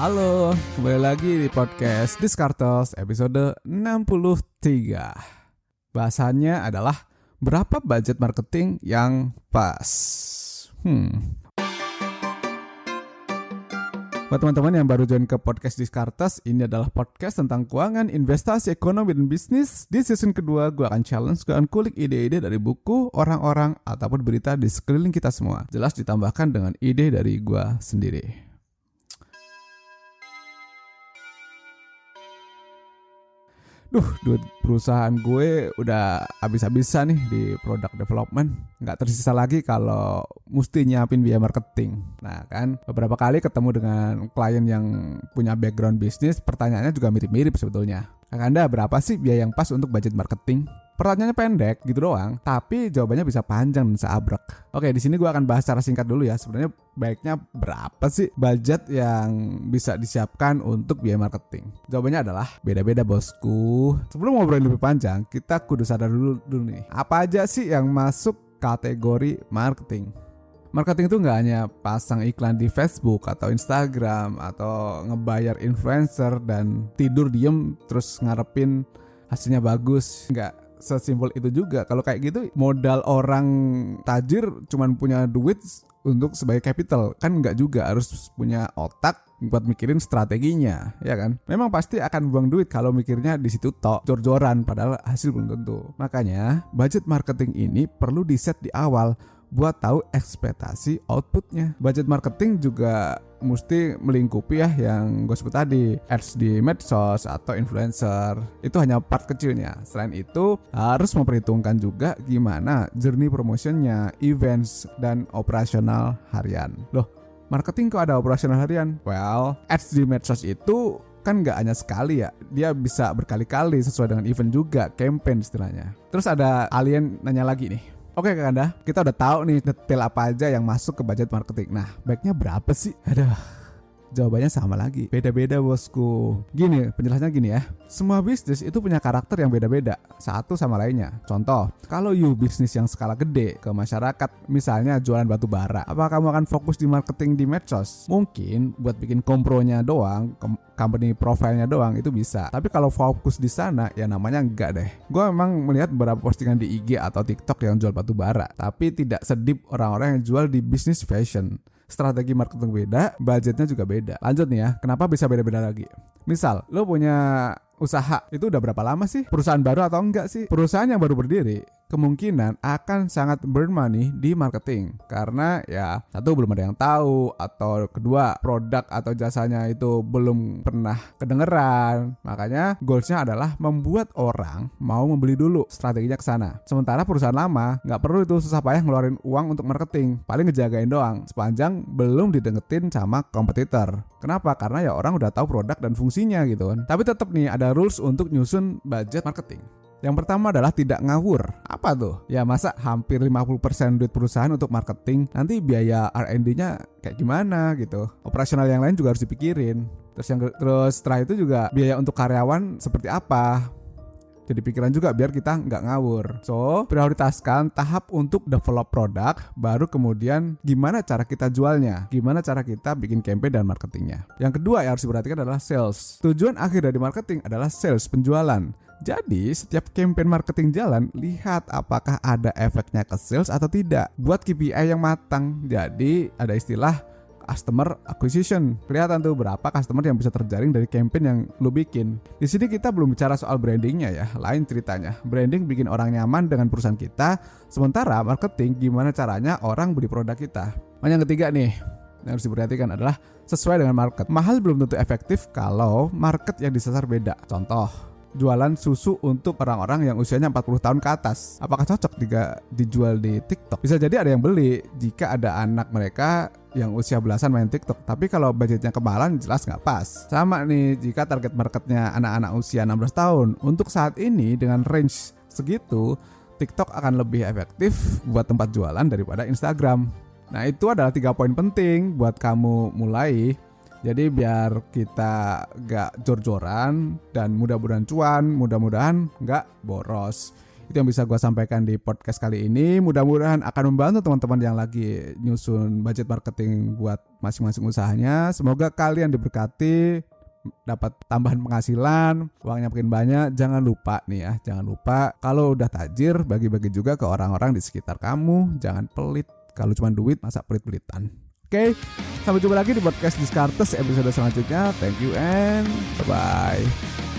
Halo, kembali lagi di podcast Diskartos episode 63. Bahasannya adalah berapa budget marketing yang pas. Buat teman-teman yang baru join ke podcast Diskartos, ini adalah podcast tentang keuangan, investasi, ekonomi, dan bisnis. Di season kedua, gue akan challenge, gue akan kulik ide-ide dari buku, orang-orang, ataupun berita di sekeliling kita semua. Jelas ditambahkan dengan ide dari gue sendiri. Duit perusahaan gue udah habis-habisan nih di product development. Nggak tersisa lagi kalau mesti nyiapin biaya marketing. Nah kan, beberapa kali ketemu dengan klien yang punya background bisnis, pertanyaannya juga mirip-mirip sebetulnya. Anda berapa sih biaya yang pas untuk budget marketing? Pertanyaannya pendek gitu doang, tapi jawabannya bisa panjang dan seabrek. Oke, di sini gue akan bahas secara singkat dulu ya. Sebenarnya baiknya berapa sih budget yang bisa disiapkan untuk biaya marketing? Jawabannya adalah beda-beda bosku. Sebelum ngobrol lebih panjang, kita kudu sadar dulu nih. Apa aja sih yang masuk kategori marketing? Marketing itu nggak hanya pasang iklan di Facebook atau Instagram atau ngebayar influencer dan tidur diem terus ngarepin hasilnya bagus. Nggak sesimpel itu juga. Kalau kayak gitu modal orang tajir cuman punya duit untuk sebagai capital, kan nggak juga, harus punya otak buat mikirin strateginya, ya kan? Memang pasti akan buang duit kalau mikirnya di situ tok, jor-joran, padahal hasil belum tentu. Makanya budget marketing ini perlu di-set di awal buat tahu ekspektasi outputnya. Budget marketing juga mesti melingkupi ya yang gue sebut tadi, ads di medsos atau influencer. Itu hanya part kecilnya. Selain itu harus memperhitungkan juga gimana journey promotionnya, events, dan operasional harian. Loh, marketing kok ada operasional harian? Well, ads di medsos itu kan nggak hanya sekali ya, dia bisa berkali-kali sesuai dengan event juga, campaign istilahnya. Terus ada alien nanya lagi nih, oke Kak Anda, kita udah tahu nih detail apa aja yang masuk ke budget marketing. Nah, baiknya berapa sih? Jawabannya sama lagi, beda-beda bosku. Gini, penjelasannya gini ya. Semua bisnis itu punya karakter yang beda-beda satu sama lainnya. Contoh, kalau you bisnis yang skala gede ke masyarakat, misalnya jualan batu bara, apa kamu akan fokus di marketing di medsos? Mungkin buat bikin kompronya doang, company profile-nya doang itu bisa. Tapi kalau fokus di sana, ya namanya enggak deh. Gue memang melihat beberapa postingan di IG atau TikTok yang jual batu bara, tapi tidak sedip orang-orang yang jual di bisnis fashion. Strategi marketing beda, budgetnya juga beda. Lanjut nih ya, kenapa bisa beda-beda lagi? Misal, lo punya usaha, itu udah berapa lama sih? Perusahaan baru atau enggak sih? Perusahaan yang baru berdiri kemungkinan akan sangat burn money di marketing. Karena ya, satu, belum ada yang tahu, atau kedua, produk atau jasanya itu belum pernah kedengeran. Makanya goalsnya adalah membuat orang mau membeli dulu, strateginya ke sana. Sementara perusahaan lama nggak perlu itu susah payah ngeluarin uang untuk marketing, paling ngejagain doang sepanjang belum didengetin sama kompetitor. Kenapa? Karena ya orang udah tahu produk dan fungsinya gitu kan. Tapi tetap nih ada rules untuk nyusun budget marketing. Yang pertama adalah tidak ngawur. Apa tuh? Ya masa hampir 50% duit perusahaan untuk marketing, nanti biaya R&D-nya kayak gimana gitu. Operasional yang lain juga harus dipikirin. Terus setelah itu juga biaya untuk karyawan seperti apa. Jadi pikiran juga biar kita nggak ngawur. So, prioritaskan tahap untuk develop produk, baru kemudian gimana cara kita jualnya, gimana cara kita bikin campaign dan marketingnya. Yang kedua yang harus diperhatikan adalah sales. Tujuan akhir dari marketing adalah sales, penjualan. Jadi setiap campaign marketing jalan, lihat apakah ada efeknya ke sales atau tidak. Buat KPI yang matang. Jadi ada istilah customer acquisition. Kelihatan tuh berapa customer yang bisa terjaring dari campaign yang lu bikin. Di sini kita belum bicara soal brandingnya ya, lain ceritanya. Branding bikin orang nyaman dengan perusahaan kita, sementara marketing gimana caranya orang beli produk kita. Yang ketiga nih, yang harus diperhatikan adalah sesuai dengan market. Mahal belum tentu efektif kalau market yang disasar beda. Contoh, jualan susu untuk orang-orang yang usianya 40 tahun ke atas. Apakah cocok jika dijual di TikTok? Bisa jadi ada yang beli jika ada anak mereka yang usia belasan main TikTok. Tapi kalau budgetnya kemahalan jelas nggak pas. Sama nih jika target marketnya anak-anak usia 16 tahun. Untuk saat ini dengan range segitu, TikTok akan lebih efektif buat tempat jualan daripada Instagram. Nah itu adalah 3 poin penting buat kamu mulai. Jadi biar kita gak jor-joran dan mudah-mudahan cuan, mudah-mudahan gak boros. Itu yang bisa gue sampaikan di podcast kali ini. Mudah-mudahan akan membantu teman-teman yang lagi nyusun budget marketing buat masing-masing usahanya. Semoga kalian diberkati, dapat tambahan penghasilan, uangnya makin banyak. Jangan lupa nih ya, jangan lupa kalau udah tajir bagi-bagi juga ke orang-orang di sekitar kamu. Jangan pelit, kalau cuma duit masa pelit-pelitan. Oke, sampai jumpa lagi di podcast Descartes episode selanjutnya. Thank you and bye-bye.